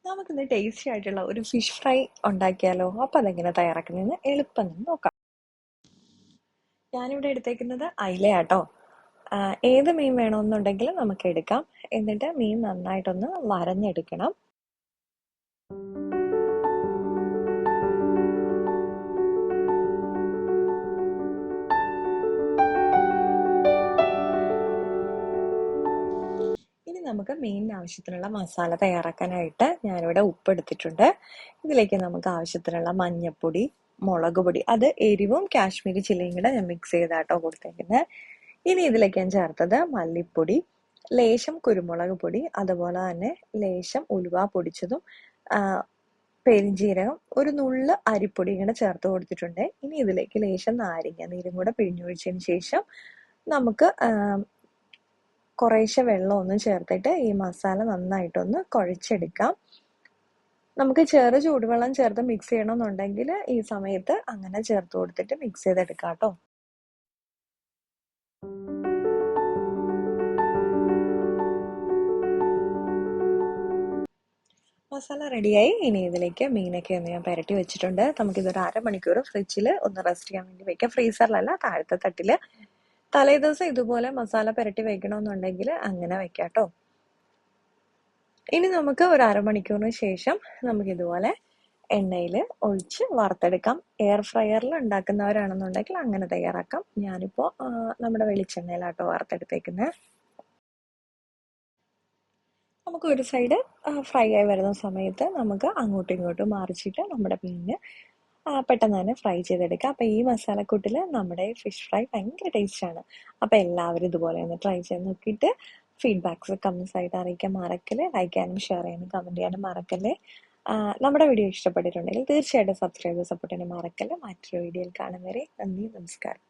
നമുക്കിന്ന് ടേസ്റ്റി ആയിട്ടുള്ള ഒരു ഫിഷ് ഫ്രൈ ഉണ്ടാക്കിയാലോ? അപ്പോൾ അതെങ്ങനെ തയ്യാറാക്കുന്നതെന്ന് എളുപ്പം തന്നെ നോക്കാം. ഞാനിവിടെ എടുത്തേക്കുന്നത് അയിലയാട്ടോ. ഏത് മീൻ വേണമെന്നുണ്ടെങ്കിൽ നമുക്ക് എടുക്കാം. എന്നിട്ട് മീൻ നന്നായിട്ടൊന്ന് വരഞ്ഞെടുക്കണം. ഇനി നമുക്ക് മീനിന് ആവശ്യത്തിനുള്ള മസാല തയ്യാറാക്കാനായിട്ട് ഞാനിവിടെ ഉപ്പ് എടുത്തിട്ടുണ്ട്. ഇതിലേക്ക് നമുക്ക് ആവശ്യത്തിനുള്ള മഞ്ഞപ്പൊടി, മുളക് പൊടി, അത് എരിവും കാശ്മീരി ചില്ലിയും കൂടെ ഞാൻ മിക്സ് ചെയ്താട്ടോ കൊടുത്തേക്കുന്നത്. ഇനി ഇതിലേക്ക് ഞാൻ ചേർത്തത് മല്ലിപ്പൊടി, ലേശം കുരുമുളക് പൊടി, അതുപോലെ തന്നെ ലേശം ഉലുവ പൊടിച്ചതും പെരിഞ്ജീരകം, ഒരു നുള്ള് അരിപ്പൊടി ഇങ്ങനെ ചേർത്ത് കൊടുത്തിട്ടുണ്ട്. ഇനി ഇതിലേക്ക് ലേശം നാരങ്ങ നീരും കൂടെ പിഴിഞ്ഞൊഴിച്ചതിന് ശേഷം നമുക്ക് കുറേശ്ശെ വെള്ളം ഒന്ന് ചേർത്തിട്ട് ഈ മസാല നന്നായിട്ടൊന്ന് കുഴച്ചെടുക്കാം. നമുക്ക് ചെറു ചൂടുവെള്ളം ചേർത്ത് മിക്സ് ചെയ്യണമെന്നുണ്ടെങ്കിൽ ഈ സമയത്ത് അങ്ങനെ ചേർത്ത് കൊടുത്തിട്ട് മിക്സ് ചെയ്തെടുക്കാം കേട്ടോ. മസാല റെഡിയായി. ഇനി ഇതിലേക്ക് മീനൊക്കെ ഒന്ന് ഞാൻ പുരട്ടി വെച്ചിട്ടുണ്ട്. നമുക്കിതൊരു അരമണിക്കൂർ ഫ്രിഡ്ജിൽ ഒന്ന് റെസ്റ്റ് ചെയ്യാൻ വേണ്ടി വെക്കാം. ഫ്രീസറിലല്ല, താഴത്തെ തട്ടിൽ. തലേ ദിവസം ഇതുപോലെ മസാല പുരട്ടി വെക്കണമെന്നുണ്ടെങ്കിൽ അങ്ങനെ വെക്കാം കേട്ടോ. ഇനി നമുക്ക് ഒരു അരമണിക്കൂറിന് ശേഷം നമുക്കിതുപോലെ എണ്ണയിൽ ഒഴിച്ച് വറുത്തെടുക്കാം. എയർ ഫ്രയറിൽ ഉണ്ടാക്കുന്നവരാണെന്നുണ്ടെങ്കിൽ അങ്ങനെ തയ്യാറാക്കാം. ഞാനിപ്പോൾ നമ്മുടെ വെളിച്ചെണ്ണയിലാട്ടോ വറുത്തെടുത്തേക്കുന്നത്. നമുക്ക് ഒരു സൈഡ് ഫ്രൈ ആയി വരുന്ന സമയത്ത് നമുക്ക് അങ്ങോട്ടും ഇങ്ങോട്ടും മറിച്ചിട്ട് നമ്മുടെ മീനിന് പെട്ടെന്ന് തന്നെ ഫ്രൈ ചെയ്തെടുക്കാം. അപ്പോൾ ഈ മസാലക്കൂട്ടിൽ നമ്മുടെ ഫിഷ് ഫ്രൈ ഭയങ്കര ടേസ്റ്റാണ്. അപ്പോൾ എല്ലാവരും ഇതുപോലെ ഒന്ന് ട്രൈ ചെയ്ത് നോക്കിയിട്ട് ഫീഡ്ബാക്ക്സ് കമൻസ് ആയിട്ട് അറിയിക്കാൻ മറക്കല്ലേ. ലൈക്ക് ചെയ്യാനും ഷെയർ ചെയ്യാനും കമൻറ്റ് ചെയ്യാനും മറക്കല്ലേ. നമ്മുടെ വീഡിയോ ഇഷ്ടപ്പെട്ടിട്ടുണ്ടെങ്കിൽ തീർച്ചയായിട്ടും സബ്സ്ക്രൈബ് സപ്പോർട്ട് ചെയ്യാനും മറക്കല്ലേ. മറ്റൊരു വീഡിയോയിൽ കാണും വരെ നന്ദി, നമസ്കാരം.